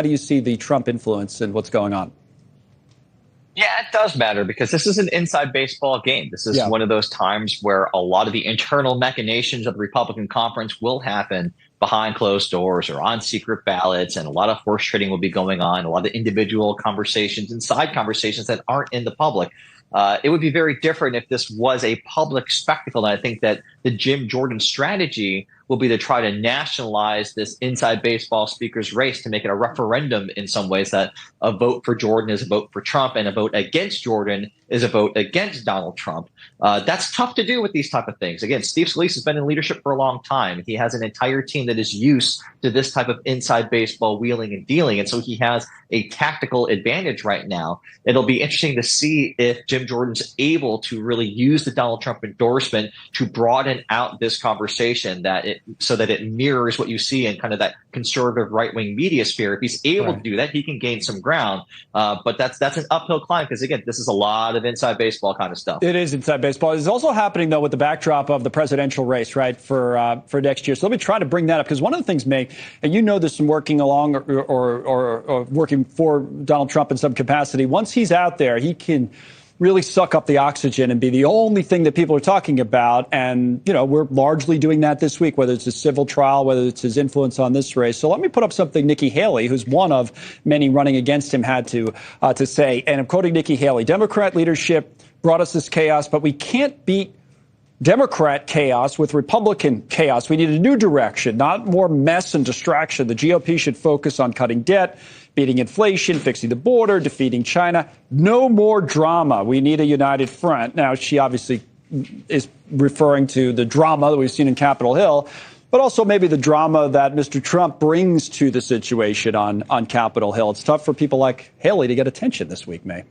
do you see the Trump influence and what's going on? Yeah, it does matter because this is an inside baseball game. This is one of those times where a lot of the internal machinations of the Republican conference will happen behind closed doors or on secret ballots, and a lot of horse trading will be going on, a lot of individual conversations and side conversations that aren't in the public. It would be very different if this was a public spectacle. And I think that the Jim Jordan strategy will be to try to nationalize this inside baseball speaker's race to make it a referendum in some ways, that a vote for Jordan is a vote for Trump and a vote against Jordan is a vote against Donald Trump. That's tough to do with these type of things. Again, Steve Scalise has been in leadership for a long time. He has an entire team that is used to this type of inside baseball wheeling and dealing. And so he has a tactical advantage right now. It'll be interesting to see if Jim Jordan's able to really use the Donald Trump endorsement to broaden out this conversation so that it mirrors what you see in kind of that conservative right-wing media sphere. If he's able to do that, he can gain some ground. But that's an uphill climb because, again, this is a lot of inside baseball kind of stuff. It is inside baseball. It's also happening, though, with the backdrop of the presidential race, right, for next year. So let me try to bring that up because one of the things, May, and you know this from working along or working for Donald Trump in some capacity, once he's out there, he can really suck up the oxygen and be the only thing that people are talking about. And, you know, we're largely doing that this week, whether it's a civil trial, whether it's his influence on this race. So let me put up something Nikki Haley, who's one of many running against him, had to say. And I'm quoting Nikki Haley: Democrat leadership brought us this chaos, but we can't beat Democrat chaos with Republican chaos. We need a new direction, not more mess and distraction. The GOP should focus on cutting debt, beating inflation, fixing the border, defeating China. No more drama. We need a united front. Now, she obviously is referring to the drama that we've seen in Capitol Hill, but also maybe the drama that Mr. Trump brings to the situation on Capitol Hill. It's tough for people like Haley to get attention this week, May.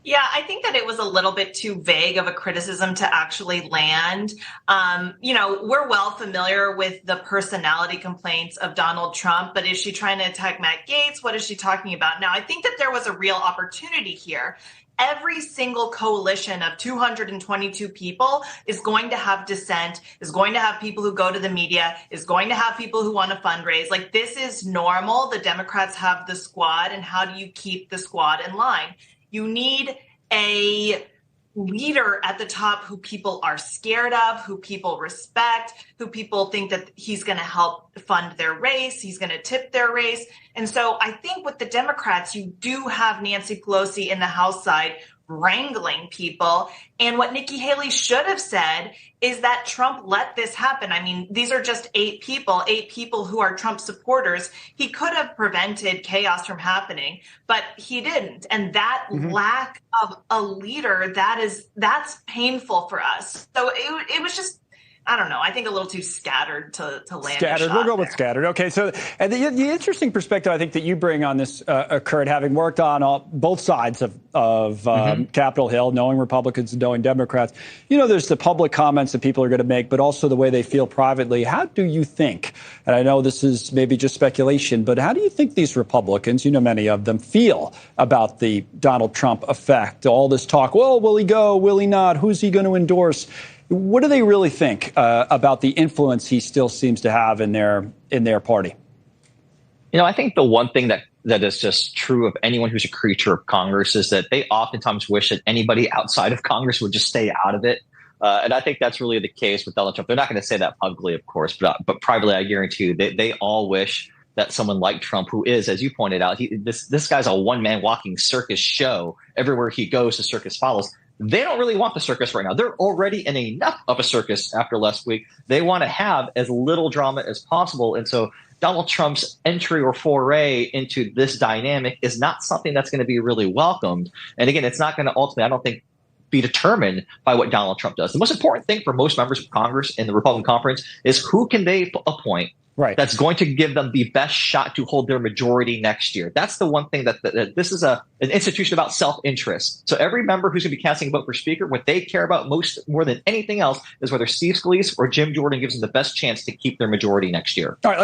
Yeah, I think that it was a little bit too vague of a criticism to actually land. You know, we're well familiar with the personality complaints of Donald Trump, but is she trying to attack Matt Gaetz? What is she talking about? Now, I think that there was a real opportunity here. Every single coalition of 222 people is going to have dissent, is going to have people who go to the media, is going to have people who want to fundraise. Like, this is normal. The Democrats have the squad, and how do you keep the squad in line? You need a leader at the top who people are scared of, who people respect, who people think that he's going to help fund their race, he's going to tip their race. And so I think with the Democrats, you do have Nancy Pelosi in the House side wrangling people. And what Nikki Haley should have said is that Trump let this happen. I mean, these are just 8 people who are Trump supporters. He could have prevented chaos from happening, but he didn't. And that lack of a leader, that's painful for us. So it was just, I don't know. I think a little too scattered to land. Scattered. We'll go with scattered. Okay. So, and the interesting perspective I think that you bring on this, Kurt, having worked on both sides of Capitol Hill, knowing Republicans and knowing Democrats, you know, there's the public comments that people are going to make, but also the way they feel privately. How do you think, and I know this is maybe just speculation, but how do you think these Republicans, you know, many of them, feel about the Donald Trump effect? All this talk, well, will he go? Will he not? Who's he going to endorse? What do they really think about the influence he still seems to have in their party? You know, I think the one thing that is just true of anyone who's a creature of Congress is that they oftentimes wish that anybody outside of Congress would just stay out of it. And I think that's really the case with Donald Trump. They're not going to say that publicly, of course, but privately, I guarantee you, they all wish that someone like Trump, who is, as you pointed out, this guy's a one-man walking circus show. Everywhere he goes, the circus follows. They don't really want the circus right now. They're already in enough of a circus after last week. They want to have as little drama as possible. And so Donald Trump's entry or foray into this dynamic is not something that's going to be really welcomed. And again, it's not going to ultimately, I don't think, be determined by what Donald Trump does. The most important thing for most members of Congress in the Republican conference is who can they appoint that's going to give them the best shot to hold their majority next year. That's the one thing that this is an institution about self-interest. So every member who's going to be casting a vote for speaker, what they care about more than anything else is whether Steve Scalise or Jim Jordan gives them the best chance to keep their majority next year. All right.